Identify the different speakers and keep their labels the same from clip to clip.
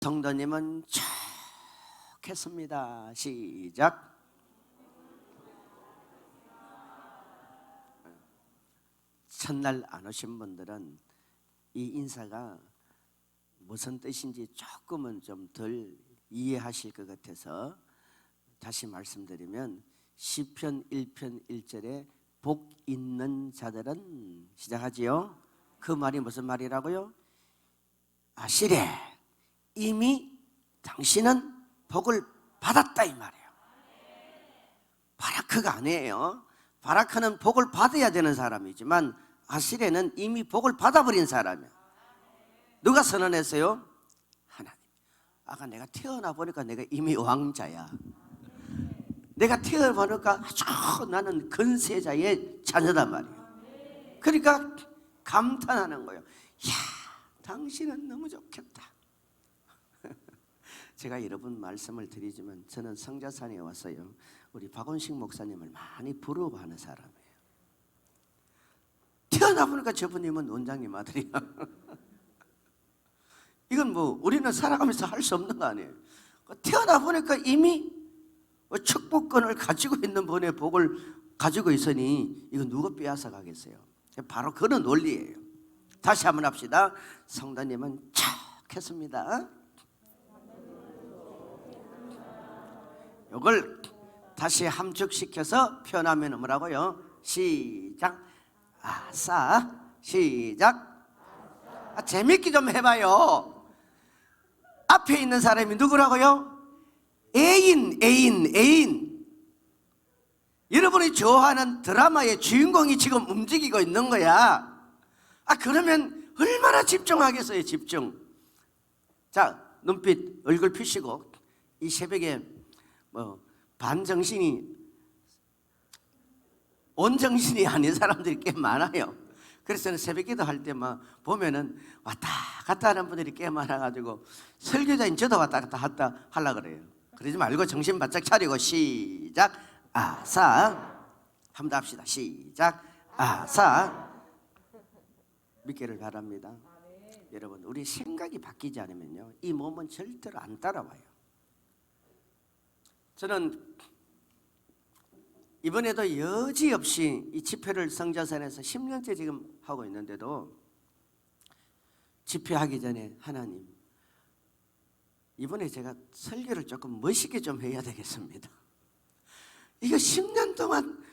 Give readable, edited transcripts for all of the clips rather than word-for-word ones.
Speaker 1: 성도님은 좋겠습니다. 시작. 첫날 안 오신 분들은 이 인사가 무슨 뜻인지 조금은 좀 덜 이해하실 것 같아서 다시 말씀드리면 시편 1편 1절에 복 있는 자들은 시작하지요. 그 말이 무슨 말이라고요? 아시래 이미 당신은 복을 받았다 이 말이에요. 바라크가 아니에요. 바라크는 복을 받아야 되는 사람이지만 아시레는 이미 복을 받아버린 사람이야. 누가 선언했어요? 하나님. 아까 내가 태어나 보니까 내가 이미 왕자야. 내가 태어나 보니까 아주 나는 근세자의 자녀단 말이에요. 그러니까 감탄하는 거예요. 이야, 당신은 너무 좋겠다. 제가 여러 번 말씀을 드리지만 저는 성자산에 왔어요. 우리 박원식 목사님을 많이 부러워하는 사람이에요. 태어나 보니까 저분님은 원장님 아들이야. 이건 뭐 우리는 살아가면서 할 수 없는 거 아니에요. 태어나 보니까 이미 축복권을 가지고 있는 분의 복을 가지고 있으니 이거 누가 빼앗아 가겠어요? 바로 그런 원리예요. 다시 한번 합시다. 성도님은 착했습니다. 이걸 다시 함축시켜서 표현하면 뭐라고요? 시작. 아싸. 시작. 재밌게 좀 해봐요. 앞에 있는 사람이 누구라고요? 애인. 여러분이 좋아하는 드라마의 주인공이 지금 움직이고 있는 거야. 그러면 얼마나 집중하겠어요, 집중. 자, 눈빛, 얼굴 펴시고. 이 새벽에 반정신이, 온정신이 아닌 사람들이 꽤 많아요. 그래서 새벽 기도 할 때 막 보면은 왔다 갔다 하는 분들이 꽤 많아가지고 설교자인 저도 왔다 갔다 하려고 그래요. 그러지 말고 정신 바짝 차리고 시작. 아사. 한번 더 합시다. 시작. 아사. 믿기를 바랍니다. 여러분, 우리 생각이 바뀌지 않으면요 이 몸은 절대로 안 따라와요. 저는 이번에도 여지없이 이 집회를 성자산에서 10년째 지금 하고 있는데도 집회하기 전에 하나님, 이번에 제가 설교를 조금 멋있게 좀 해야 되겠습니다. 이거 10년 동안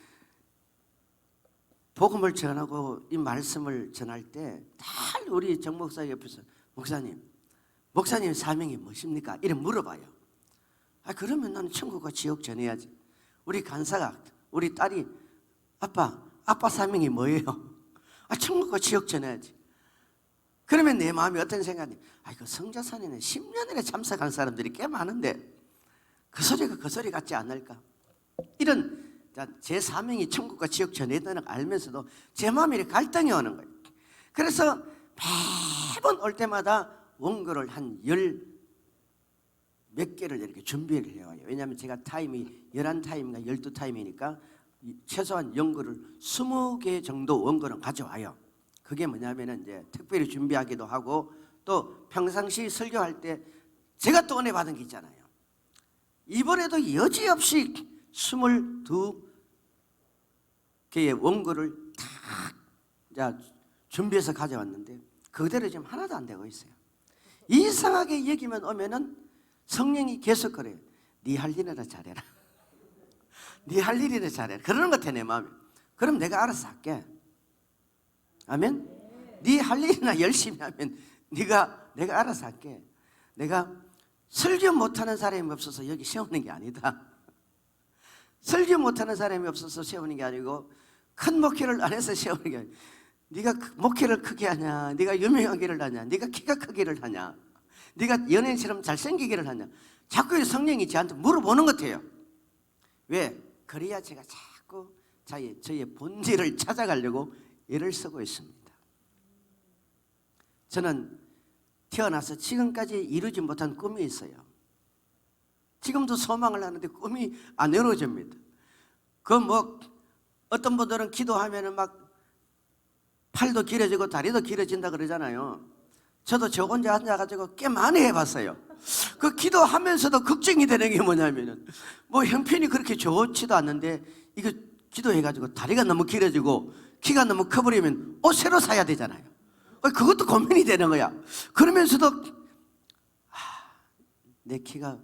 Speaker 1: 복음을 전하고 이 말씀을 전할 때 다 우리 정 목사 옆에서 목사님 사명이 무엇입니까? 이렇게 물어봐요. 그러면 나는 천국과 지옥 전해야지. 우리 간사가, 우리 딸이 아빠 사명이 뭐예요? 천국과 지옥 전해야지. 그러면 내 마음이 어떤 생각이? 그 성자산에는 10년이나 참석한 사람들이 꽤 많은데 그 소리가 그 소리 같지 않을까? 이런 제 사명이 천국과 지옥 전해야 되는 걸 알면서도 제 마음에 갈등이 오는 거예요. 그래서 매번 올 때마다 원고를 한 몇 개를 이렇게 준비를 해와요. 왜냐하면 제가 타임이 11타임인가 12타임이니까 최소한 연구를 20개 정도 원고는 가져와요. 그게 뭐냐면은 이제 특별히 준비하기도 하고 또 평상시 설교할 때 제가 또 은혜 받은 게 있잖아요. 이번에도 여지없이 22개의 원고를 다 준비해서 가져왔는데 그대로 지금 하나도 안 되고 있어요. 이상하게 여기만 오면은 성령이 계속 그래요. 네 할 일이나 잘해라. 네 할 일이나 잘해라. 그러는 것 같아 내 마음이. 그럼 내가 알아서 할게. 아멘. 네 할 일이나 열심히 하면 내가 알아서 할게. 내가 설교 못하는 사람이 없어서 여기 세우는 게 아니다. 설교 못하는 사람이 없어서 세우는 게 아니고 큰 목회를 안 해서 세우는 게 아니고 네가 목회를 크게 하냐, 네가 유명하기를 하냐, 네가 키가 크기를 하냐, 네가 연예인처럼 잘생기기를 하냐, 자꾸 성령이 저한테 물어보는 것 같아요. 왜? 그래야 제가 자꾸 저의 본질을 찾아가려고 애를 쓰고 있습니다. 저는 태어나서 지금까지 이루지 못한 꿈이 있어요. 지금도 소망을 하는데 꿈이 안 이루어집니다. 어떤 분들은 기도하면은 막 팔도 길어지고 다리도 길어진다 그러잖아요. 저도 저 혼자 앉아가지고 꽤 많이 해봤어요. 그 기도하면서도 걱정이 되는 게 뭐냐면은 뭐 형편이 그렇게 좋지도 않는데 이거 기도해가지고 다리가 너무 길어지고 키가 너무 커버리면 옷 새로 사야 되잖아요. 그것도 고민이 되는 거야. 그러면서도 내 키가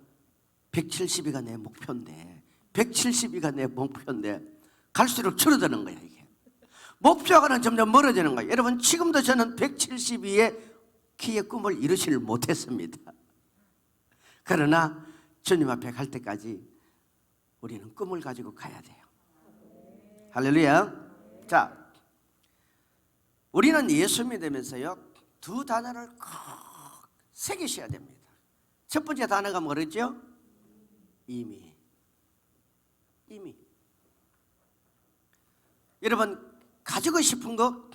Speaker 1: 170이가 내 목표인데 170이가 내 목표인데 갈수록 줄어드는 거야. 이게 목표와는 점점 멀어지는 거야. 여러분 지금도 저는 172의 키의 꿈을 이루지를 못했습니다. 그러나 주님 앞에 갈 때까지 우리는 꿈을 가지고 가야 돼요. 할렐루야. 자, 우리는 예수 믿으면서요 두 단어를 꼭 새기셔야 됩니다. 첫 번째 단어가 뭐랬죠? 이미. 여러분 가지고 싶은 거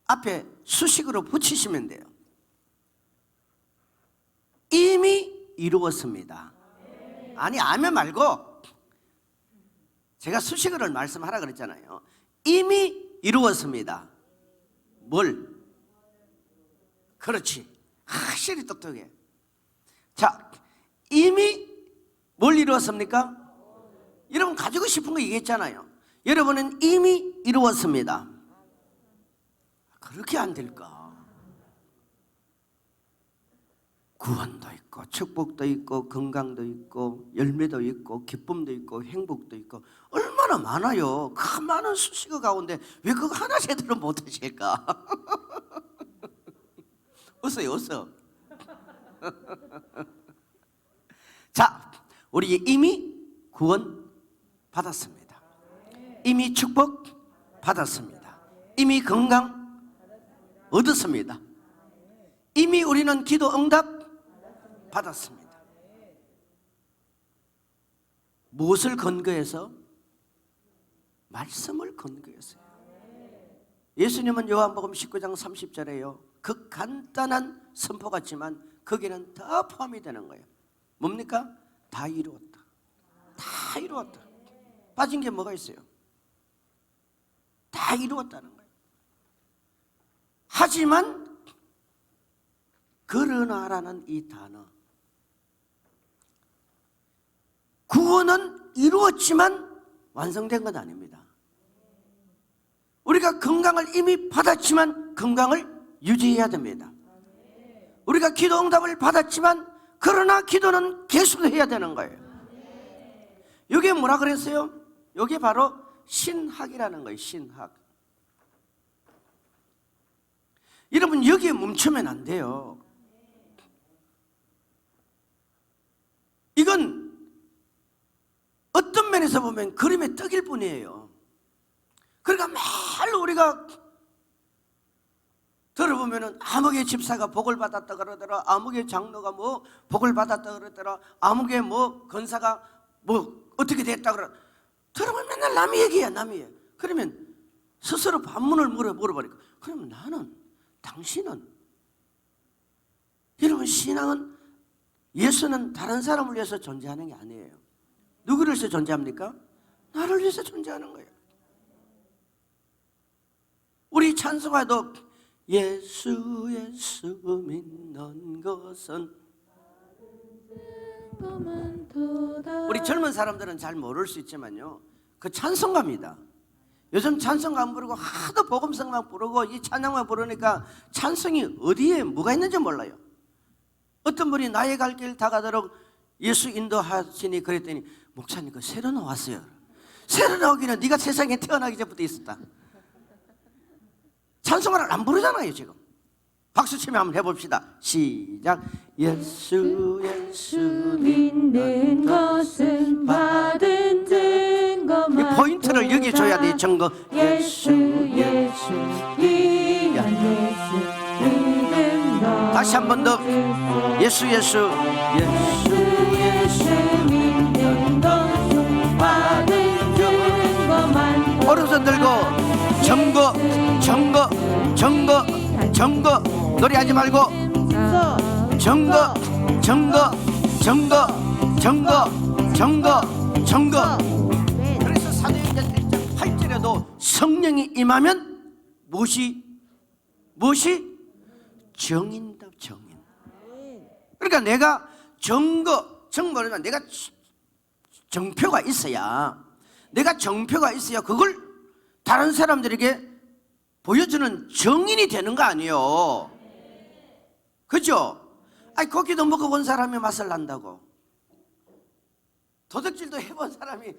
Speaker 1: 앞에 수식으로 붙이시면 돼요. 이미 이루었습니다. 아니 아멘 말고 제가 수식어를 말씀하라 그랬잖아요. 이미 이루었습니다. 뭘? 그렇지. 확실히 똑똑해. 자, 이미 뭘 이루었습니까? 여러분 가지고 싶은 거 얘기했잖아요. 여러분은 이미 이루었습니다. 그렇게 안 될까? 구원도 있고 축복도 있고 건강도 있고 열매도 있고 기쁨도 있고 행복도 있고 얼마나 많아요. 그 많은 수식어 가운데 왜 그거 하나 제대로 못하실까? 웃어요 웃어. 자, 우리 이미 구원 받았습니다. 이미 축복 받았습니다. 이미 건강 얻었습니다. 이미 우리는 기도 응답 받았습니다. 무엇을 근거해서? 말씀을 근거해서요. 예수님은 요한복음 19장 30절에요 그 간단한 선포 같지만 거기는 다 포함이 되는 거예요. 뭡니까? 다 이루었다. 다 이루었다. 빠진 게 뭐가 있어요? 다 이루었다는 거예요. 하지만 그러나라는 이 단어, 구원은 이루었지만 완성된 건 아닙니다. 우리가 건강을 이미 받았지만 건강을 유지해야 됩니다. 우리가 기도 응답을 받았지만 그러나 기도는 계속해야 되는 거예요. 이게 뭐라 그랬어요? 이게 바로 신학이라는 거예요. 신학. 여러분 여기에 멈추면 안 돼요. 이건 어떤 면에서 보면 그림의 떡일 뿐이에요. 그러니까 매일 우리가 들어보면은 아무개 집사가 복을 받았다 그러더라, 아무개 장로가 뭐 복을 받았다 그러더라, 아무개 뭐 권사가 뭐 어떻게 됐다 그러. 들어보면 맨날 남의 얘기야, 남의 얘기. 그러면 스스로 반문을 물어버리고, 그러면 나는, 당신은, 여러분 신앙은, 예수는 다른 사람을 위해서 존재하는 게 아니에요. 누구를 위해서 존재합니까? 나를 위해서 존재하는 거예요. 우리 찬송가도 예수 예수 믿는 것은, 우리 젊은 사람들은 잘 모를 수 있지만요, 그 찬송가입니다. 요즘 찬송가 안 부르고 하도 복음성만 부르고 이 찬양만 부르니까 찬송이 어디에 뭐가 있는지 몰라요. 어떤 분이 나의 갈 길 다가도록 예수 인도하시니 그랬더니, 목사님 그 새로 나왔어요. 새로 나오기는 네가 세상에 태어나기 전부터 있었다. 찬송가를 안 부르잖아요 지금. 박수 치며 한번 해봅시다. 시작. 예수 예수
Speaker 2: 믿는 것은 받은 증거만.
Speaker 1: 이 포인트를 여기 줘야 돼. 증거.
Speaker 2: 예수 예수 귀한 예수 믿는 것.
Speaker 1: 다시 한 번 더. 예수 예수 예수
Speaker 2: 예수 믿는 것은 받은 증거만.
Speaker 1: 오른손 들고 증거 증거 증거 증거. 노래하지 말고 증거 증거 증거 증거 증거 증거. 그래서 사도행전 1장 8절에도 성령이 임하면 무엇이 증인답 그러니까 내가 정보는 내가 정표가 있어야, 내가 정표가 있어야 그걸 다른 사람들에게 보여주는 정인이 되는 거 아니에요. 그죠? 아니, 고기도 먹어본 사람이 맛을 난다고, 도둑질도 해본 사람이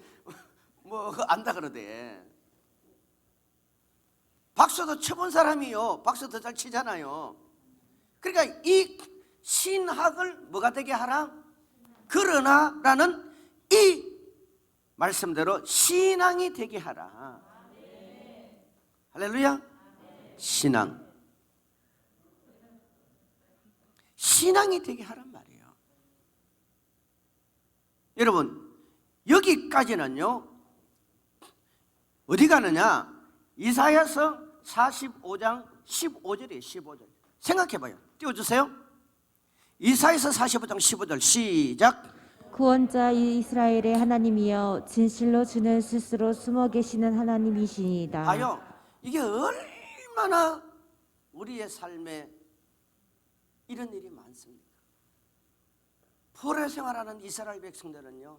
Speaker 1: 뭐 안다 그러대. 박수도 쳐본 사람이요, 박수 더 잘 치잖아요. 그러니까 이 신학을 뭐가 되게 하라? 그러나라는 이 말씀대로 신앙이 되게 하라. 할렐루야. 신앙이 되게 하란 말이에요. 여러분, 여기까지는요 어디 가느냐? 이사야서 45장 15절이에요. 15절 생각해봐요. 띄워주세요. 이사야서 45장 15절 시작.
Speaker 2: 구원자 이스라엘의 하나님이여 진실로 주는 스스로 숨어 계시는 하나님이시니이다.
Speaker 1: 봐요. 이게 얼마나 우리의 삶에 이런 일이 많습니다. 포로 생활하는 이스라엘 백성들은요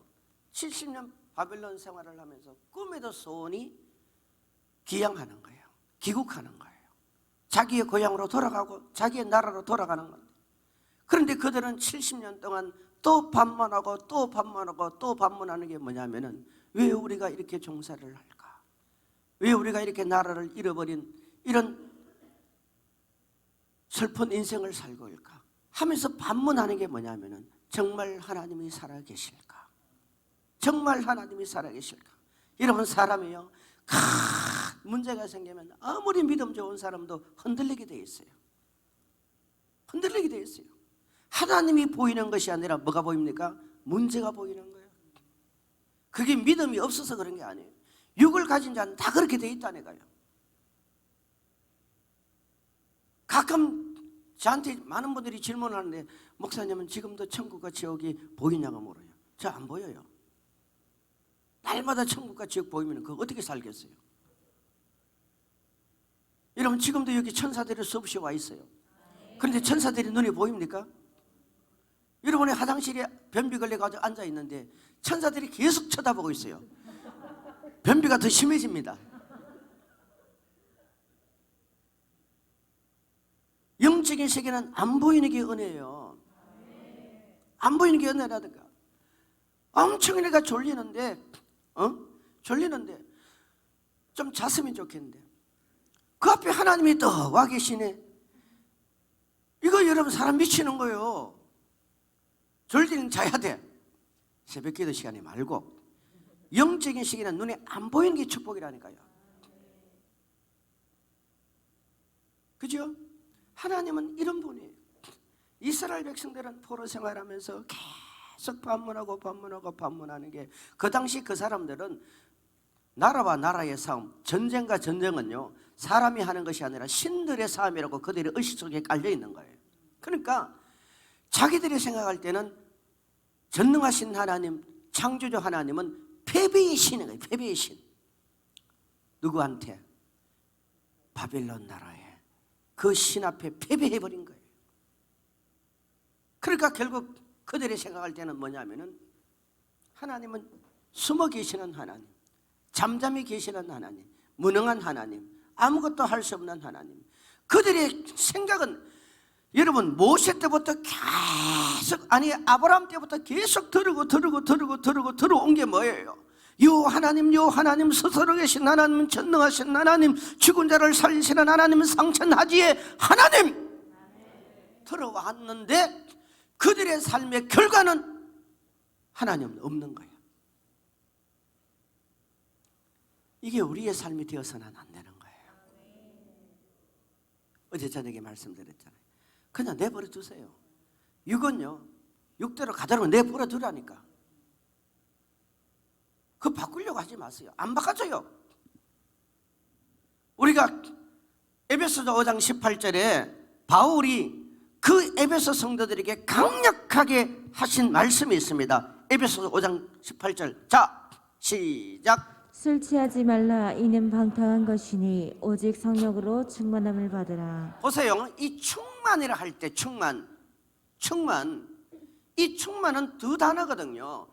Speaker 1: 70년 바벨론 생활을 하면서 꿈에도 소원이 귀향하는 거예요. 귀국하는 거예요. 자기의 고향으로 돌아가고 자기의 나라로 돌아가는 건데, 그런데 그들은 70년 동안 또 반문하고 또 반문하고 또 반문하는 게 뭐냐면은, 왜 우리가 이렇게 종사를 할까? 왜 우리가 이렇게 나라를 잃어버린 이런 슬픈 인생을 살고 있을까? 하면서 반문하는 게 뭐냐면은, 정말 하나님이 살아계실까? 정말 하나님이 살아계실까? 여러분, 사람이요 문제가 생기면 아무리 믿음 좋은 사람도 흔들리게 돼 있어요. 흔들리게 돼 있어요. 하나님이 보이는 것이 아니라 뭐가 보입니까? 문제가 보이는 거예요. 그게 믿음이 없어서 그런 게 아니에요. 육을 가진 자는 다 그렇게 돼 있다니까요. 가끔 저한테 많은 분들이 질문하는데, 목사님은 지금도 천국과 지옥이 보이냐고 물어요. 저 안 보여요. 날마다 천국과 지옥 보이면 그거 어떻게 살겠어요? 여러분, 지금도 여기 천사들이 수없이 와 있어요. 그런데 천사들이 눈에 보입니까? 여러분의 화장실에 변비 걸려가지고 앉아 있는데 천사들이 계속 쳐다보고 있어요. 변비가 더 심해집니다. 영적인 세계는 안 보이는 게 은혜예요. 안 보이는 게 은혜라든가. 엄청 내가 졸리는데 좀 잤으면 좋겠는데 그 앞에 하나님이 또 와 계시네. 이거 여러분, 사람 미치는 거예요. 졸리는 자야 돼. 새벽 기도 시간에 말고 영적인 시기는 눈에 안 보이는 게 축복이라니까요. 그죠? 하나님은 이런 분이에요. 이스라엘 백성들은 포로 생활하면서 계속 반문하는 게, 그 당시 그 사람들은 나라와 나라의 싸움, 전쟁과 전쟁은요 사람이 하는 것이 아니라 신들의 싸움이라고 그들의 의식 속에 깔려 있는 거예요. 그러니까 자기들이 생각할 때는 전능하신 하나님, 창조주 하나님은 패배의 신인 거예요. 패배의 신. 누구한테? 바벨론 나라에 그 신 앞에 패배해버린 거예요. 그러니까 결국 그들이 생각할 때는 뭐냐면은, 하나님은 숨어 계시는 하나님, 잠잠히 계시는 하나님, 무능한 하나님, 아무것도 할 수 없는 하나님. 그들의 생각은 여러분, 모세 때부터 계속, 아니 아브라함 때부터 계속 들어온 게 뭐예요? 요 하나님 스스로 계신 하나님, 전능하신 하나님, 죽은 자를 살리시는 하나님, 상천하지의 하나님 들어왔는데 그들의 삶의 결과는 하나님은 없는 거예요. 이게 우리의 삶이 되어서는 안 되는 거예요. 어제 저녁에 말씀드렸잖아요. 그냥 내버려 두세요. 육은요, 육대로 가자면 내버려 두라니까. 그거 바꾸려고 하지 마세요. 안 바꿔줘요. 우리가 에베소서 5장 18절에 바울이 그 에베소 성도들에게 강력하게 하신 말씀이 있습니다. 에베소서 5장 18절. 자, 시작.
Speaker 2: 술 취하지 말라. 이는 방탕한 것이니 오직 성령으로 충만함을 받으라.
Speaker 1: 보세요. 이 충만이라 할 때 충만 이 충만은 두 단어거든요.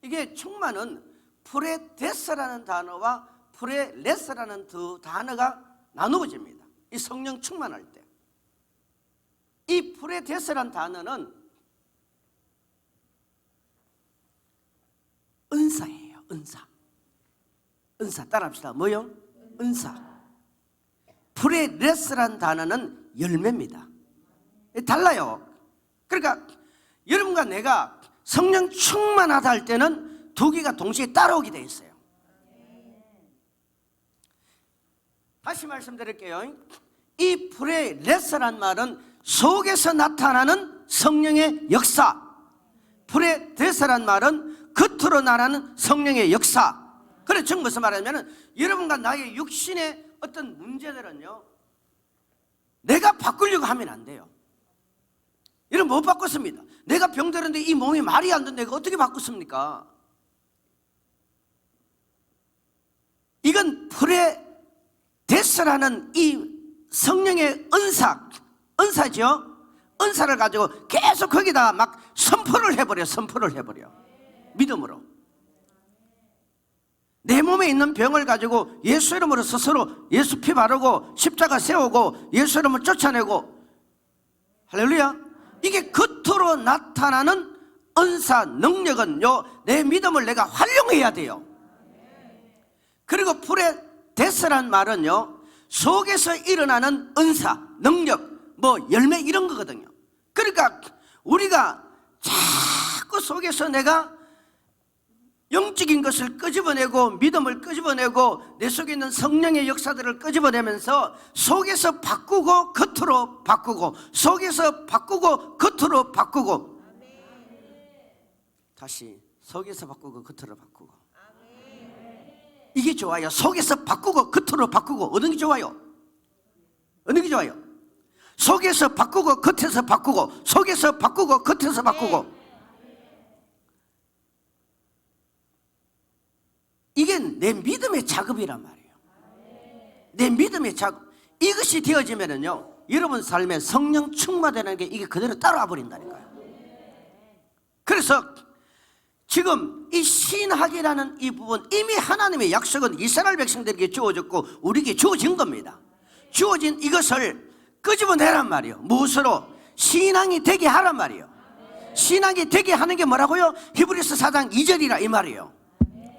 Speaker 1: 이게 충만은 프레데스라는 단어와 프레레스라는 두 단어가 나누어집니다. 이 성령 충만할 때. 이 프레데스라는 단어는 은사예요. 은사. 은사 따라합시다. 뭐요? 은사. 프레레스라는 단어는 열매입니다. 달라요. 그러니까 여러분과 내가 성령 충만하다 할 때는 두 개가 동시에 따라오게 돼 있어요. 다시 말씀드릴게요. 이 프레레스란 말은 속에서 나타나는 성령의 역사, 프레데스란 말은 겉으로 나타나는 성령의 역사. 그래서 즉 무슨 말하냐면 여러분과 나의 육신의 어떤 문제들은요, 내가 바꾸려고 하면 안 돼요. 여러분 못 바꿨습니다. 내가 병들었는데 이 몸이 말이 안 되는데 내가 어떻게 바꿨습니까? 이건 프레데스라는 이 성령의 은사죠. 은사를 가지고 계속 거기다가 막 선포를 해버려. 믿음으로. 내 몸에 있는 병을 가지고 예수 이름으로 스스로 예수 피 바르고 십자가 세우고 예수 이름을 쫓아내고, 할렐루야. 이게 겉으로 나타나는 은사 능력은요, 내 믿음을 내가 활용해야 돼요. 그리고 프레데스란 말은요, 속에서 일어나는 은사, 능력, 뭐 열매 이런 거거든요. 그러니까 우리가 자꾸 속에서 내가 영적인 것을 끄집어내고 믿음을 끄집어내고 내 속에 있는 성령의 역사들을 끄집어내면서 속에서 바꾸고 겉으로 바꾸고 속에서 바꾸고 겉으로 바꾸고, 다시 속에서 바꾸고 겉으로 바꾸고. 이게 좋아요. 속에서 바꾸고 겉으로 바꾸고. 어느 게 좋아요? 어느 게 좋아요? 속에서 바꾸고 겉에서 바꾸고, 속에서 바꾸고 겉에서 바꾸고. 이게 내 믿음의 작업이란 말이에요. 내 믿음의 작업. 이것이 되어지면은요, 여러분 삶에 성령 충만되는 게 이게 그대로 따라와 버린다니까요. 그래서 지금 이 신학이라는 이 부분, 이미 하나님의 약속은 이스라엘 백성들에게 주어졌고 우리에게 주어진 겁니다. 주어진 이것을 끄집어내란 말이에요. 무엇으로? 신앙이 되게 하란 말이에요. 신앙이 되게 하는 게 뭐라고요? 히브리서 4장 2절이라 이 말이에요.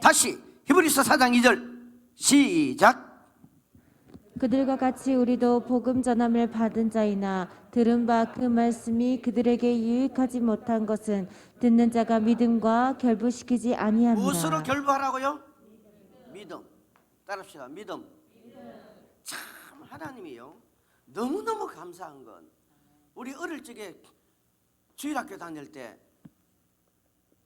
Speaker 1: 다시 히브리서 4장 2절 시작.
Speaker 2: 그들과 같이 우리도 복음 전함을 받은 자이나 들은 바 그 말씀이 그들에게 유익하지 못한 것은 듣는 자가 믿음과 결부시키지 아니합니다.
Speaker 1: 무엇으로 결부하라고요? 믿음. 따라합시다. 믿음. 참 하나님이요, 너무너무 감사한 건, 우리 어릴 적에 주일학교 다닐 때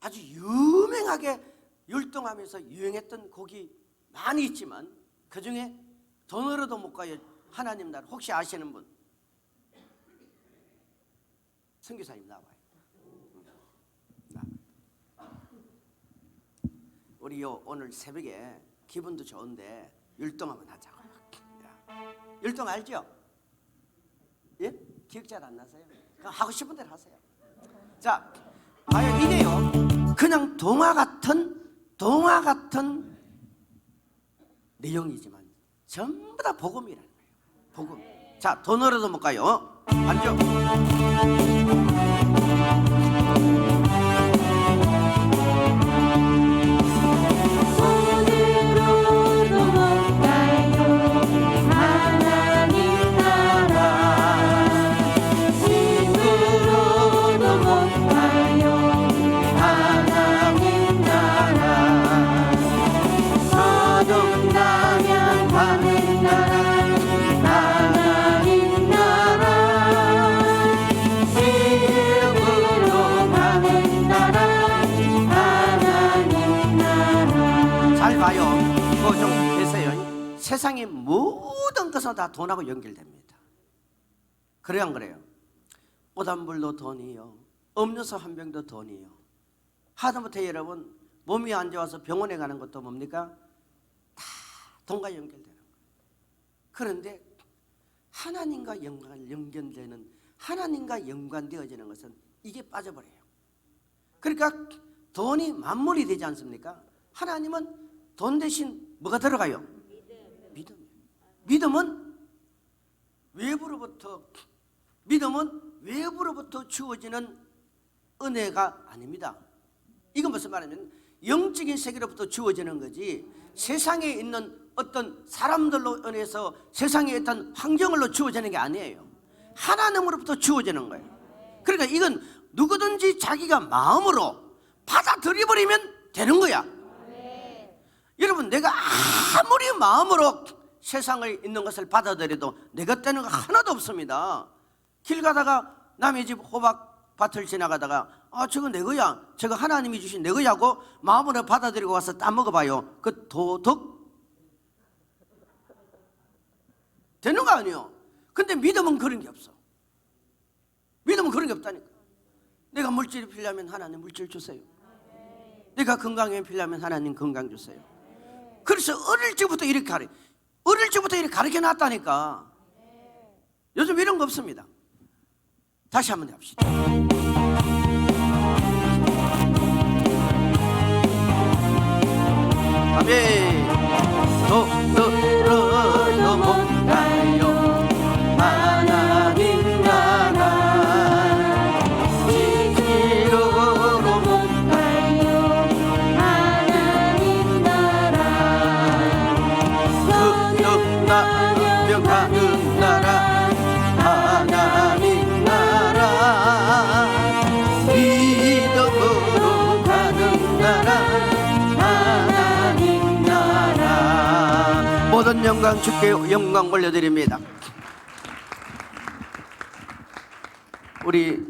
Speaker 1: 아주 유명하게 율동하면서 유행했던 곡이 많이 있지만 그 중에 돈으로도 못 가요 하나님 나라, 혹시 아시는 분? 선교사님 나와요. 우리요 오늘 새벽에 기분도 좋은데 율동 한번 하자고요. 율동 알죠? 예? 기억 잘 안 나세요? 그냥 하고 싶은 대로 하세요. 자, 과연 이게요 그냥 동화 같은 내용이지만 전부 다 복음이라는 거예요. 복음. 자, 돈으로도 못 가요. 앉아. 세상의 모든 것은 다 돈하고 연결됩니다. 그래요 안 그래요? 옷 한 벌도 돈이요, 음료수 한 병도 돈이요. 하다못해 여러분 몸이 안 좋아서 병원에 가는 것도 뭡니까? 다 돈과 연결되는 거예요. 그런데 하나님과 연결되는, 하나님과 연관되어지는 것은 이게 빠져버려요. 그러니까 돈이 만물이 되지 않습니까? 하나님은 돈 대신 뭐가 들어가요? 믿음. 믿음은 외부로부터 주어지는 은혜가 아닙니다. 이건 무슨 말이냐면 영적인 세계로부터 주어지는 거지, 세상에 있는 어떤 사람들로 인해서 세상에 있던 환경으로 주어지는 게 아니에요. 하나님으로부터 주어지는 거예요. 그러니까 이건 누구든지 자기가 마음으로 받아들여버리면 되는 거야. 여러분, 내가 아무리 마음으로 세상에 있는 것을 받아들여도 내 것 되는 거 하나도 없습니다. 길 가다가 남의 집 호박밭을 지나가다가 저거 내 거야, 저거 하나님이 주신 내 거야고 마음으로 받아들이고 와서 따먹어봐요. 그 도덕 되는 거 아니에요. 근데 믿음은 그런 게 없어. 믿음은 그런 게 없다니까. 내가 물질이 필요하면 하나님 물질 주세요. 내가 건강이 필요하면 하나님 건강 주세요. 그래서 어릴 적부터 이렇게 가르쳐 놨다니까. 요즘 이런 거 없습니다. 다시 한번 해봅시다. 아멘. 너로 못 가요. 하나님 나라 지지로로 못
Speaker 2: 가요. 하나님 나라
Speaker 1: 건너가며 가는 나라 하나님 나라 믿음으로 가는 나라 하나님 나라. 모든 영광 주께 영광 올려드립니다. 우리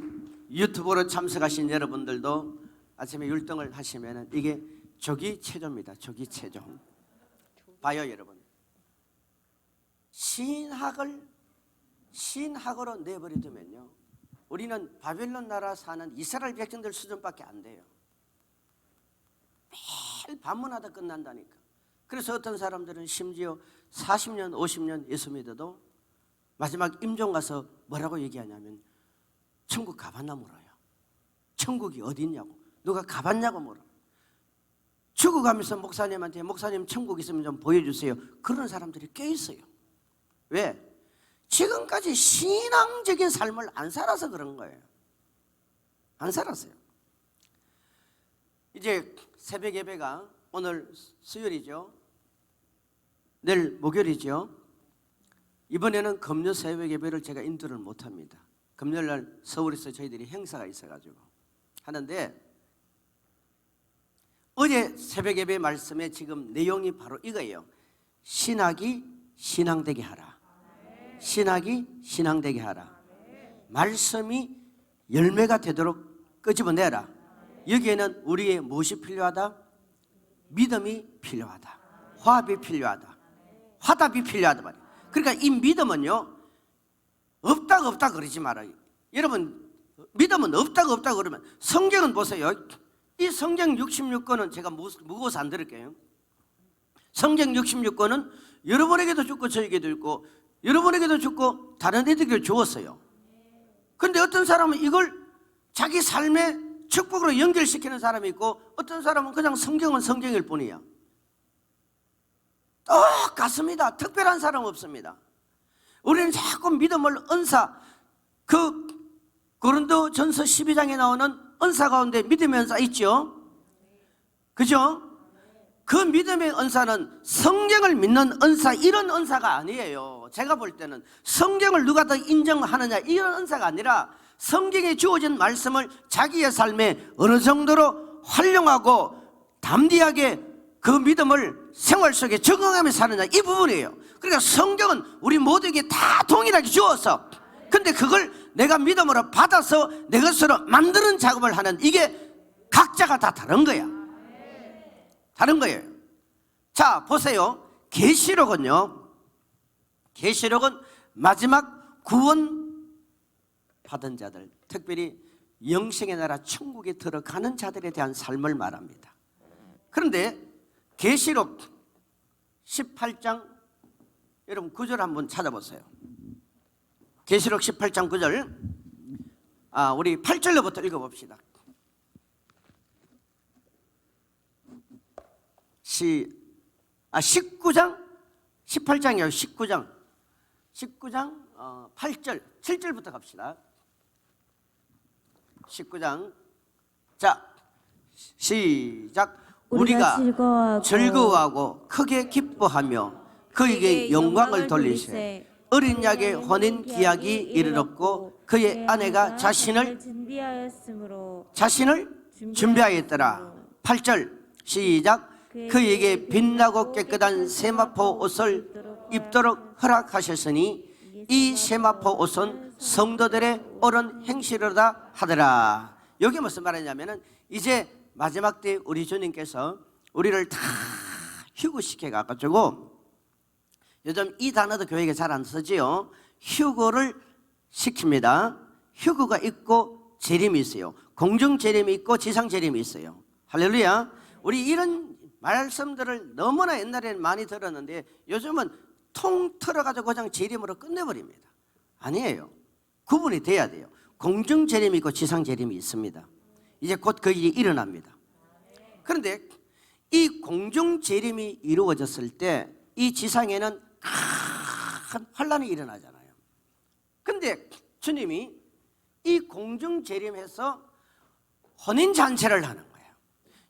Speaker 1: 유튜브로 참석하신 여러분들도 아침에 율동을 하시면 이게 조기체조입니다. 조기체조. 봐요 여러분, 신학으로 내버려두면요, 우리는 바벨론 나라 사는 이스라엘 백성들 수준밖에 안 돼요. 매일 반문하다 끝난다니까. 그래서 어떤 사람들은 심지어 40년 50년 예수 믿어도 마지막 임종 가서 뭐라고 얘기하냐면 천국 가봤나 물어요. 천국이 어디 있냐고, 누가 가봤냐고 물어. 죽어가면서 목사님한테 목사님 천국 있으면 좀 보여주세요. 그런 사람들이 꽤 있어요. 왜? 지금까지 신앙적인 삶을 안 살아서 그런 거예요. 안 살았어요. 이제 새벽 예배가 오늘 수요일이죠. 내일 목요일이죠. 이번에는 금요 새벽 예배를 제가 인도를 못합니다. 금요일 날 서울에서 저희들이 행사가 있어가지고 하는데, 어제 새벽 예배 말씀에 지금 내용이 바로 이거예요. 신학이 신앙되게 하라. 신학이 신앙되게 하라. 말씀이 열매가 되도록 끄집어내라. 여기에는 우리의 무엇이 필요하다? 믿음이 필요하다. 화합이 필요하다. 화답이 필요하다 말이에요. 그러니까 이 믿음은요, 없다 그러지 말아요. 여러분, 믿음은 없다 그러면, 성경은 보세요. 이 성경 66권은 제가 무거워서 안 들을게요. 성경 66권은 여러분에게도 주고 저에게도 있고 여러분에게도 주고 다른 애들에게도 주었어요. 그런데 어떤 사람은 이걸 자기 삶의 축복으로 연결시키는 사람이 있고, 어떤 사람은 그냥 성경은 성경일 뿐이야. 똑같습니다. 특별한 사람 없습니다. 우리는 자꾸 믿음을 은사, 고린도전서 12장에 나오는 은사 가운데 믿음의 은사 있죠? 그죠? 그 믿음의 은사는 성경을 믿는 은사, 이런 은사가 아니에요. 제가 볼 때는 성경을 누가 더 인정하느냐, 이런 은사가 아니라 성경에 주어진 말씀을 자기의 삶에 어느 정도로 활용하고 담대하게 그 믿음을 생활 속에 적응하며 사느냐, 이 부분이에요. 그러니까 성경은 우리 모두에게 다 동일하게 주어서, 근데 그걸 내가 믿음으로 받아서 내 것으로 만드는 작업을 하는, 이게 각자가 다 다른 거야. 다른 거예요. 자, 보세요. 계시록은요, 계시록은 마지막 구원 받은 자들, 특별히 영생의 나라 천국에 들어가는 자들에 대한 삶을 말합니다. 그런데 계시록 18장 여러분 9절 한번 찾아보세요. 계시록 18장 9절. 우리 8절로부터 읽어봅시다. 19장 18장이요. 19장 8절 7절부터 갑시다. 19장 자 시작. 우리가 즐거워하고 크게 기뻐하며 그에게 영광을 돌리세. 어린 양의 혼인 기약이 이르렀고 그의 아내가 자신을 준비하였더라. 8절 시작. 그에게 빛나고 깨끗한 세마포 옷을 입도록 허락하셨으니 이 세마포 옷은 성도들의 옳은 행실이로다 하더라. 여기 무슨 말이냐면은 이제 마지막 때 우리 주님께서 우리를 다 휴거시켜 가지고, 요즘 이 단어도 교회에 잘 안 쓰지요. 휴거를 시킵니다. 휴거가 있고 재림이 있어요. 공중 재림이 있고 지상 재림이 있어요. 할렐루야. 우리 이런 말씀들을 너무나 옛날에는 많이 들었는데 요즘은 통 틀어가지고 그냥 재림으로 끝내버립니다. 아니에요. 구분이 돼야 돼요. 공중 재림이 있고 지상 재림이 있습니다. 이제 곧 그 일이 일어납니다. 그런데 이 공중 재림이 이루어졌을 때 이 지상에는 큰 환란이 일어나잖아요. 그런데 주님이 이 공중 재림해서 혼인 잔치를 하는 거예요.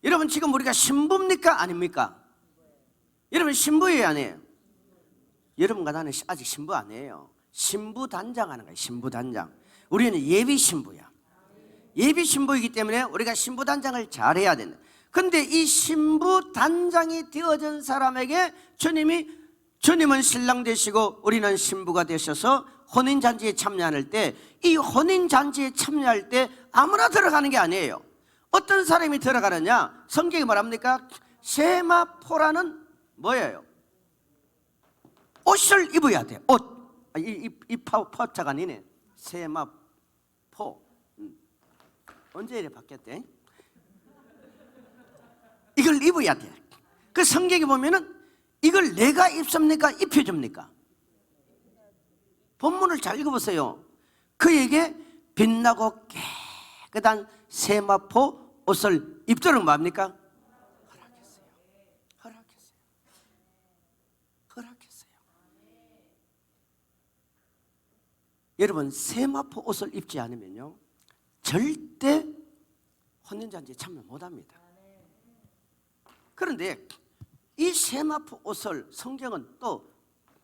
Speaker 1: 여러분 지금 우리가 신부입니까 아닙니까? 여러분 신부예요 아니에요? 여러분과 나는 아직 신부 아니에요. 신부 단장하는 거예요. 신부 단장. 우리는 예비 신부야. 예비 신부이기 때문에 우리가 신부 단장을 잘해야 된다. 근데 이 신부 단장이 되어진 사람에게 주님은 신랑 되시고 우리는 신부가 되셔서 혼인잔치에 참여할 때, 이 혼인잔치에 참여할 때 아무나 들어가는 게 아니에요. 어떤 사람이 들어가느냐? 성경이 뭐랍니까? 세마포라는 뭐예요? 옷을 입어야 돼. 옷. 이 파자가 아니네. 세마포. 언제 이래 바뀌었대? 이걸 입어야 돼. 그 성경에 보면은 이걸 내가 입습니까? 입혀줍니까? 본문을 잘 읽어보세요. 그에게 빛나고 깨끗한 세마포 옷을 입도록 뭡니까? 허락했어요. 허락했어요. 허락했어요. 여러분 세마포 옷을 입지 않으면요 절대 혼인잔치에 참여 못합니다. 그런데 이 세마포 옷을 성경은 또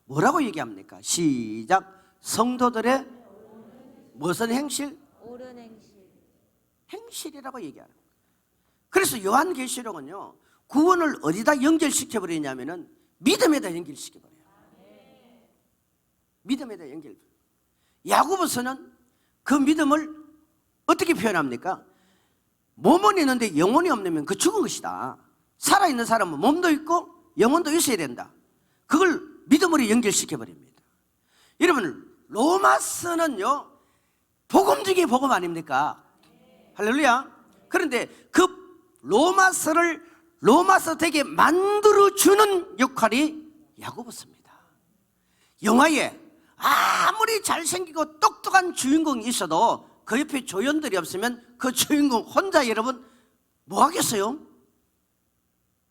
Speaker 1: 뭐라고 얘기합니까? 시작. 성도들의 무슨 행실?
Speaker 2: 옳은 행실.
Speaker 1: 행실이라고 얘기하는 거예요. 그래서 요한계시록은요 구원을 어디다 연결시켜버리냐면은 믿음에다 연결시켜버려요. 믿음에다 연결. 야고보서는 그 믿음을 어떻게 표현합니까? 몸은 있는데 영혼이 없으면 그 죽은 것이다. 살아있는 사람은 몸도 있고 영혼도 있어야 된다. 그걸 믿음으로 연결시켜버립니다. 여러분 로마서는요 복음 중에 복음 아닙니까? 할렐루야. 그런데 그 로마서 되게 만들어주는 역할이 야고보서입니다. 영화에 아무리 잘생기고 똑똑한 주인공이 있어도 그 옆에 조연들이 없으면 그 주인공 혼자 여러분 뭐 하겠어요?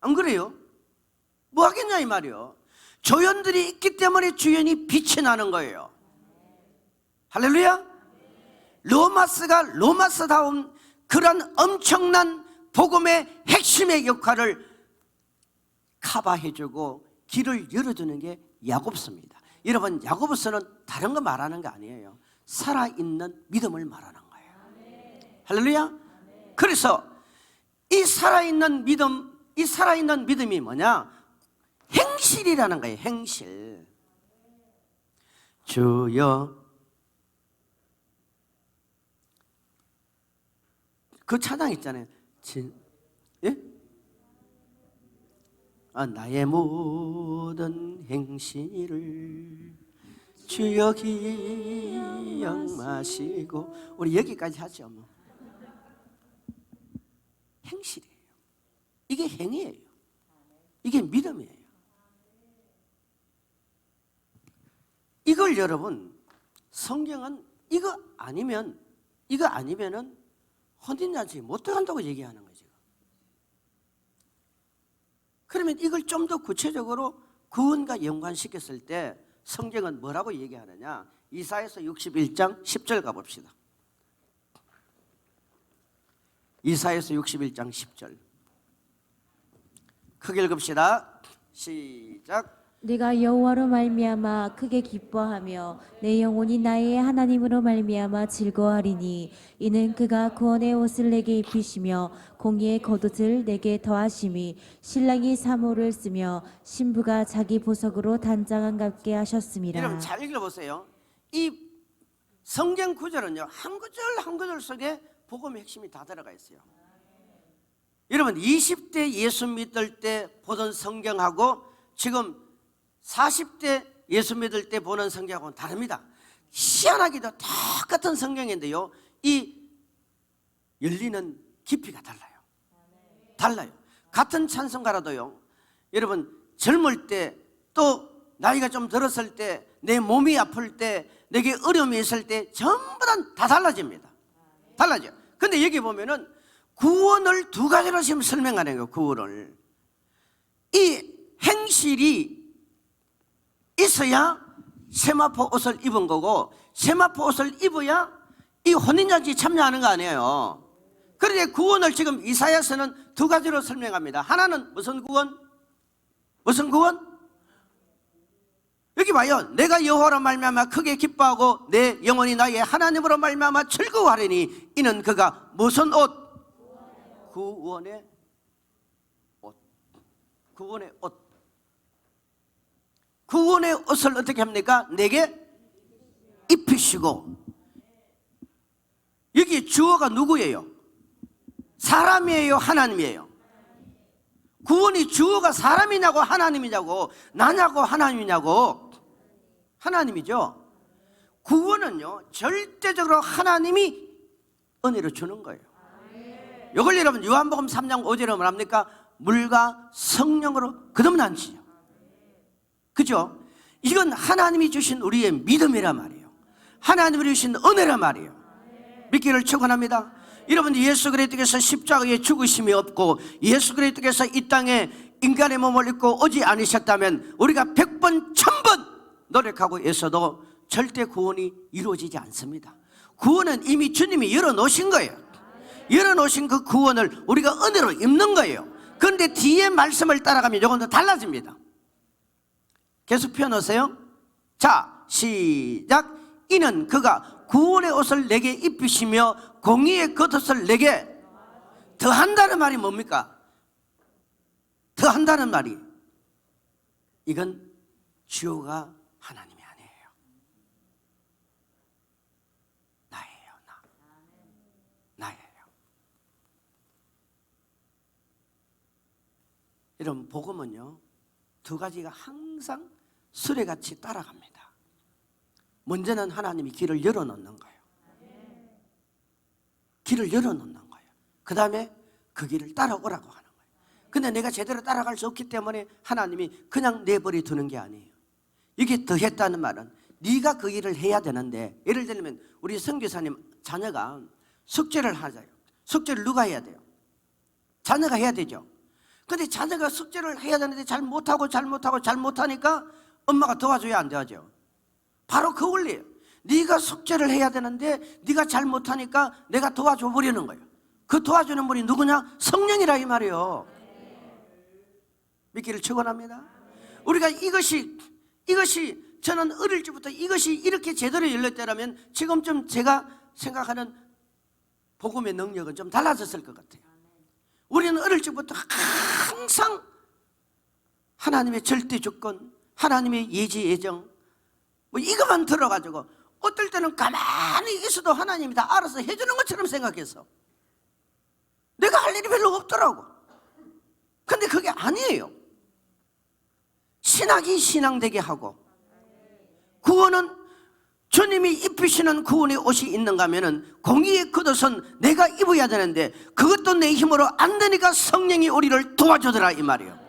Speaker 1: 안 그래요? 뭐 하겠냐 이 말이요. 조연들이 있기 때문에 주연이 빛이 나는 거예요. 할렐루야. 로마서가 로마서다운 그런 엄청난 복음의 핵심의 역할을 커버해주고 길을 열어주는 게 야고보서입니다. 여러분 야고보서는 다른 거 말하는 거 아니에요. 살아있는 믿음을 말하는 거예요. 할렐루야. 그래서 이 살아있는 믿음이 뭐냐? 행실이라는 거예요. 행실. 주여. 그 찬양 있잖아요. 예? 나의 모든 행실을 주여 기억마시고. 우리 여기까지 하죠 뭐. 행실이에요. 이게 행위예요. 이게 믿음이에요. 이걸 여러분, 성경은 이거 아니면은 혼인잔치 못 들어간다고 얘기하는 거죠. 그러면 이걸 좀 더 구체적으로 구원과 연관시켰을 때 성경은 뭐라고 얘기하느냐? 이사야서 61장 10절 가봅시다. 이사야서 61장 10절 크게 읽읍시다. 시작.
Speaker 2: 네가 여호와로 말미암아 크게 기뻐하며 내 영혼이 나의 하나님으로 말미암아 즐거워하리니 이는 그가 구원의 옷을 내게 입히시며 공의의 겉옷을 내게 더하심이 신랑이 사모를 쓰며 신부가 자기 보석으로 단장한 같게 하셨음이라.
Speaker 1: 여러분 잘 읽어보세요. 이 성경 구절은요, 한 구절 한 구절 속에 복음의 핵심이 다 들어가 있어요. 여러분 20대 예수 믿을 때 보던 성경하고 지금 40대 예수 믿을 때 보는 성경하고는 다릅니다. 희한하게도 똑같은 성경인데요, 이 열리는 깊이가 달라요. 같은 찬송가라도요, 여러분 젊을 때 또 나이가 좀 들었을 때, 내 몸이 아플 때, 내게 어려움이 있을 때 전부 다 달라집니다. 달라져요. 근데 여기 보면은 구원을 두 가지로 지금 설명하는 거예요. 구원을, 이 행실이 있어야 세마포 옷을 입은 거고, 세마포 옷을 입어야 이 혼인잔치 참여하는 거 아니에요. 그런데 구원을 지금 이사야서는 두 가지로 설명합니다. 하나는 무슨 구원? 무슨 구원? 여기 봐요. 내가 여호와로 말미암아 크게 기뻐하고 내 영혼이 나의 하나님으로 말미암아 즐거워하리니 이는 그가 무슨 옷? 구원의 옷. 구원의 옷. 구원의 옷을 어떻게 합니까? 내게 입히시고. 여기 주어가 누구예요? 사람이에요? 하나님이에요? 구원이 주어가 사람이냐고 하나님이냐고, 나냐고 하나님이냐고? 하나님이죠. 구원은요, 절대적으로 하나님이 은혜로 주는 거예요. 이걸 여러분 요한복음 3장 5절에 뭐랍니까? 물과 성령으로 거듭난지요. 그죠? 이건 하나님이 주신 우리의 믿음이란 말이에요. 하나님이 주신 은혜란 말이에요. 믿기를 축원합니다. 여러분 예수 그리스도께서 십자가에 죽으심이 없고 예수 그리스도께서 이 땅에 인간의 몸을 입고 오지 않으셨다면 우리가 100번 1000번 노력하고 있어도 절대 구원이 이루어지지 않습니다. 구원은 이미 주님이 열어놓으신 거예요. 열어놓으신 그 구원을 우리가 은혜로 입는 거예요. 그런데 뒤에 말씀을 따라가면 이건 더 달라집니다. 계속 펴놓으세요. 자, 시작. 이는 그가 구원의 옷을 내게 입히시며 공의의 겉옷을 내게 더한다는 말이 뭡니까? 더한다는 말이, 이건 주어가 하나님이 아니에요. 나예요. 나예요. 여러분 복음은요, 두 가지가 항상 수레같이 따라갑니다. 먼저는 하나님이 길을 열어놓는 거예요. 길을 열어놓는 거예요. 그 다음에 그 길을 따라오라고 하는 거예요. 근데 내가 제대로 따라갈 수 없기 때문에 하나님이 그냥 내버려 두는 게 아니에요. 이게 더 했다는 말은 네가 그 일을 해야 되는데, 예를 들면 우리 선교사님 자녀가 숙제를 하자요. 숙제를 누가 해야 돼요? 자녀가 해야 되죠. 근데 자녀가 숙제를 해야 되는데 잘못하니까 엄마가 도와줘야 안 도와줘요? 바로 그 원리예요. 네가 숙제를 해야 되는데 네가 잘못하니까 내가 도와줘 버리는 거예요. 그 도와주는 분이 누구냐? 성령이라 이 말이에요. 믿기를 축원합니다. 우리가 이것이 저는 어릴 적부터 이것이 이렇게 제대로 열렸다면 지금쯤 제가 생각하는 복음의 능력은 좀 달라졌을 것 같아요. 우리는 어릴 적부터 항상 하나님의 절대 주권, 하나님의 예지 예정, 뭐 이것만 들어가지고 어떨 때는 가만히 있어도 하나님이 다 알아서 해주는 것처럼 생각해서 내가 할 일이 별로 없더라고. 근데 그게 아니에요. 신학이 신앙되게 하고, 구원은 주님이 입히시는 구원의 옷이 있는가 하면은 공의의 겉옷은 내가 입어야 되는데 그것도 내 힘으로 안 되니까 성령이 우리를 도와주더라 이 말이에요.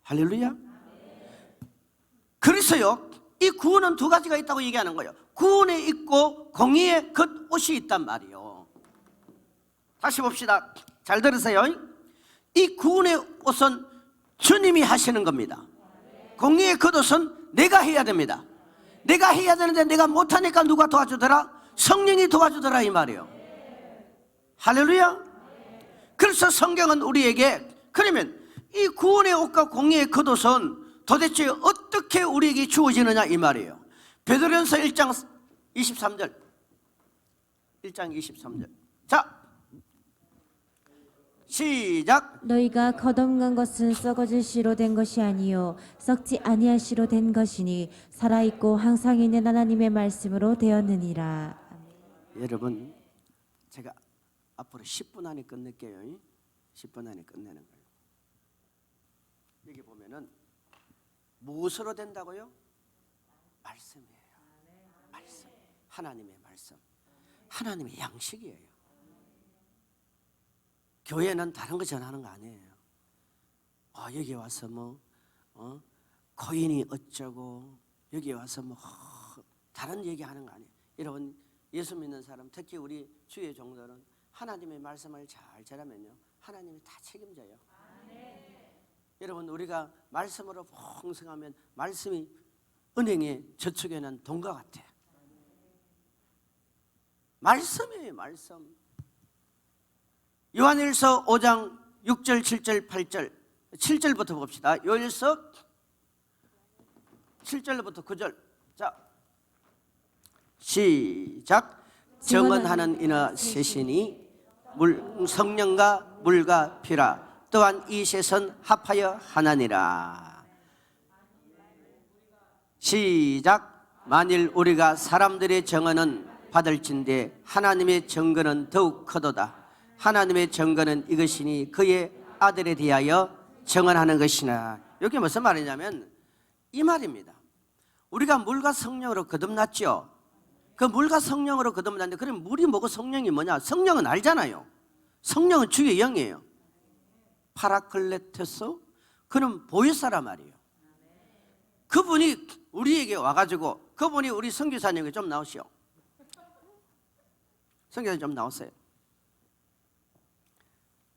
Speaker 1: 할렐루야. 그래서요, 이 구원은 두 가지가 있다고 얘기하는 거예요. 구원에 있고 공의의 겉옷이 있단 말이에요. 다시 봅시다. 잘 들으세요. 이 구원의 옷은 주님이 하시는 겁니다. 공의의 겉옷은 내가 해야 됩니다. 내가 해야 되는데 내가 못하니까 누가 도와주더라? 성령이 도와주더라 이 말이에요. 할렐루야. 그래서 성경은 우리에게, 그러면 이 구원의 옷과 공의의 겉옷은 도대체 어떻게 우리에게 주어지느냐 이 말이에요. 베드로전서 1장 23절 1장 23절 자 시작.
Speaker 2: 너희가 거듭난 것은 썩어질 씨로 된 것이 아니요 썩지 아니할 씨로 된 것이니 살아있고 항상 있는 하나님의 말씀으로 되었느니라.
Speaker 1: 여러분, 제가 앞으로 10분 안에 끝낼게요. 10분 안에 끝내는 거예요. 여기 보면은 무엇으로 된다고요? 말씀이에요. 말씀. 하나님의 말씀. 하나님의 양식이에요. 교회는 다른 거 전하는 거 아니에요. 여기 와서 거인이 어쩌고 여기 와서 다른 얘기하는 거 아니에요. 여러분, 예수 믿는 사람, 특히 우리 주의 종들은 하나님의 말씀을 잘 전하면요, 하나님이 다 책임져요. 여러분, 우리가 말씀으로 풍성하면 말씀이 은행에 저축해놓은 돈과 같아. 말씀이에요, 말씀. 요한일서 5장 6절, 7절, 8절 7절부터 봅시다. 요한일서 7절부터 9절 자 시작. 정언하는 이나 셋이니 성령과 물과 피라. 또한 이 셋은 합하여 하나니라. 시작. 만일 우리가 사람들의 정언은 받을진대 하나님의 증거는 더욱 크도다. 하나님의 증거는 이것이니 그의 아들에 대하여 정언하는 것이나. 이게 무슨 말이냐면 이 말입니다. 우리가 물과 성령으로 거듭났죠. 그 물과 성령으로 거듭났는데, 그럼 물이 뭐고 성령이 뭐냐? 성령은 알잖아요. 성령은 주의 영이에요. 파라클레토스, 그는 보혜사란 말이에요. 그분이 우리에게 와가지고, 그분이 우리 선교사님에게 좀 나오시오. 선교사님 좀 나오세요.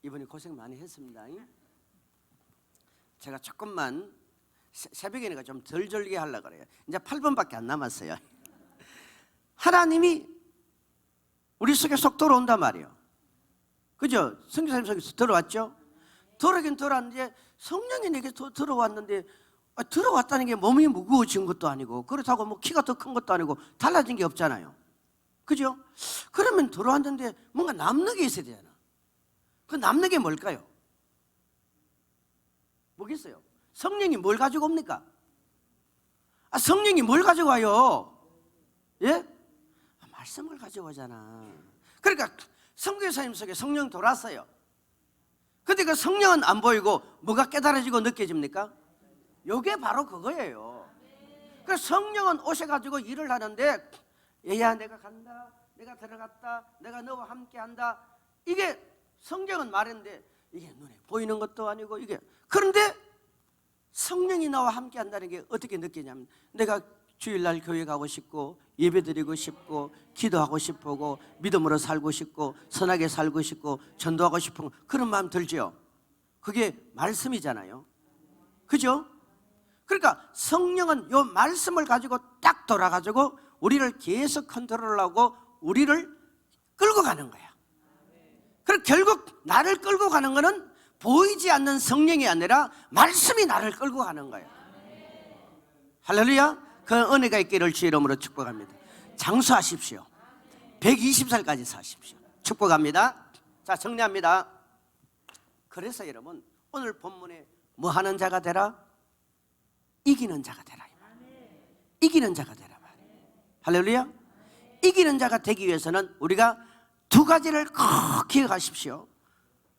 Speaker 1: 이분이 고생 많이 했습니다. 제가 조금만 새벽이니까 좀 덜 졸게 하려고 그래요. 이제 8분밖에 안 남았어요. 하나님이 우리 속에 쏙 들어온단 말이에요. 그죠? 선교사님 속에서 들어왔죠? 들어오긴 들어왔는데 성령이 내게 들어왔는데, 들어왔다는 게 몸이 무거워진 것도 아니고 그렇다고 키가 더 큰 것도 아니고 달라진 게 없잖아요. 그죠? 그러면 들어왔는데 뭔가 남는 게 있어야 되잖아. 그 남는 게 뭘까요? 뭐겠어요? 성령이 뭘 가지고 옵니까? 성령이 뭘 가지고 와요? 예? 말씀을 가지고 오잖아. 그러니까 선교사님 속에 성령 돌았어요. 근데 그 성령은 안 보이고 뭐가 깨달아지고 느껴집니까? 요게 바로 그거예요. 그래서 성령은 오셔가지고 일을 하는데, 얘야 내가 간다, 내가 들어갔다, 내가 너와 함께 한다. 이게 성경은 말했는데 이게 눈에 보이는 것도 아니고 이게. 그런데 성령이 나와 함께 한다는 게 어떻게 느끼냐면, 내가 주일날 교회 가고 싶고 예배드리고 싶고 기도하고 싶고 믿음으로 살고 싶고 선하게 살고 싶고 전도하고 싶은 그런 마음 들죠. 그게 말씀이잖아요. 그죠? 그러니까 성령은 요 말씀을 가지고 딱 돌아가지고 우리를 계속 컨트롤하고 우리를 끌고 가는 거야. 그럼 결국 나를 끌고 가는 거는 보이지 않는 성령이 아니라 말씀이 나를 끌고 가는 거예요. 할렐루야. 그 은혜가 있기를 주의 이름으로 축복합니다. 장수하십시오. 120살까지 사십시오. 축복합니다. 자, 정리합니다. 그래서 여러분, 오늘 본문에 뭐 하는 자가 되라? 이기는 자가 되라. 이기는 자가 되라. 할렐루야. 이기는 자가 되기 위해서는 우리가 두 가지를 꼭 기억하십시오.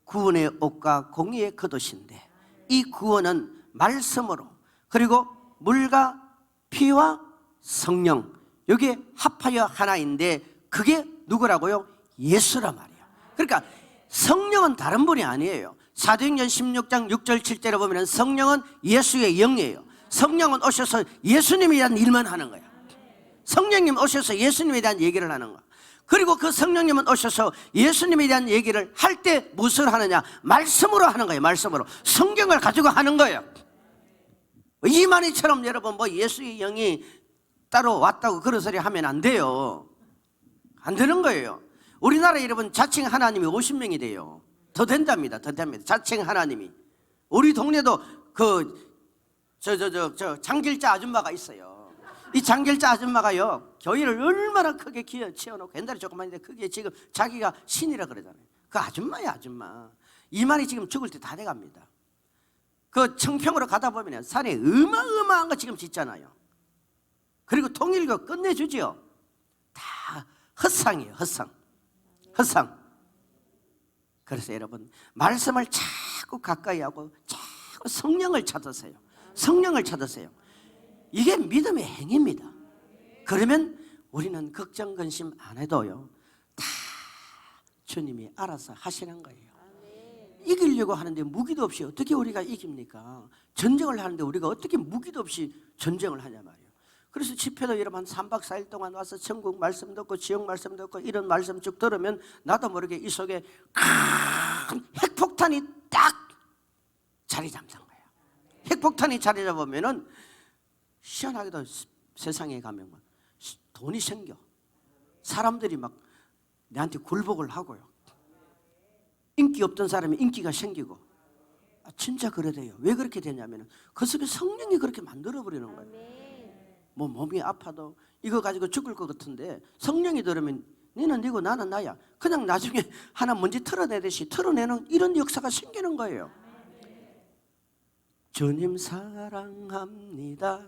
Speaker 1: 구원의 옷과 공의의 겉옷인데, 이 구원은 말씀으로, 그리고 물과 피와 성령, 이게 합하여 하나인데, 그게 누구라고요? 예수란 말이에요. 그러니까 성령은 다른 분이 아니에요. 사도행전 16장 6절 7절에 보면 성령은 예수의 영이에요. 성령은 오셔서 예수님에 대한 일만 하는 거야. 성령님 오셔서 예수님에 대한 얘기를 하는 거야. 그리고 그 성령님은 오셔서 예수님에 대한 얘기를 할 때 무엇을 하느냐? 말씀으로 하는 거예요. 말씀으로. 성경을 가지고 하는 거예요. 이만희처럼 여러분 뭐 예수의 영이 따로 왔다고 그런 소리 하면 안 돼요. 안 되는 거예요. 우리나라 여러분 자칭 하나님이 50명이 돼요. 더 된답니다. 더 됩니다. 자칭 하나님이. 우리 동네도 장길자 아줌마가 있어요. 이 장길자 아줌마가요, 교회를 얼마나 크게 키워놓고, 옛날에 조그만인데 크게 지금 자기가 신이라 그러잖아요. 그 아줌마야, 아줌마. 이만희 지금 죽을 때 다 돼갑니다. 그 청평으로 가다 보면 산에 어마어마한 거 지금 짓잖아요. 그리고 통일교 끝내주지요. 다 헛상이에요, 헛상. 헛상. 그래서 여러분, 말씀을 자꾸 가까이 하고 자꾸 성령을 찾으세요. 성령을 찾으세요. 이게 믿음의 행위입니다. 그러면 우리는 걱정 근심 안 해도요, 다 주님이 알아서 하시는 거예요. 이기려고 하는데 무기도 없이 어떻게 우리가 이깁니까? 전쟁을 하는데 우리가 어떻게 무기도 없이 전쟁을 하냐 말이에요. 그래서 집회도 여러분 한 3박 4일 동안 와서 천국 말씀 듣고 지역 말씀 듣고 이런 말씀 쭉 들으면 나도 모르게 이 속에 큰 핵폭탄이 딱 자리 잡는 거예요. 핵폭탄이 자리 잡으면은 희한하게도 세상에 가면 돈이 생겨. 사람들이 막 내한테 굴복을 하고요. 인기 없던 사람이 인기가 생기고. 진짜 그래 돼요. 왜 그렇게 되냐면 그 속에 성령이 그렇게 만들어버리는 거예요. 뭐 몸이 아파도 이거 가지고 죽을 것 같은데 성령이 들으면 너는 너고 나는 나야. 그냥 나중에 하나 먼지 털어내듯이 털어내는 이런 역사가 생기는 거예요. 주님 사랑합니다.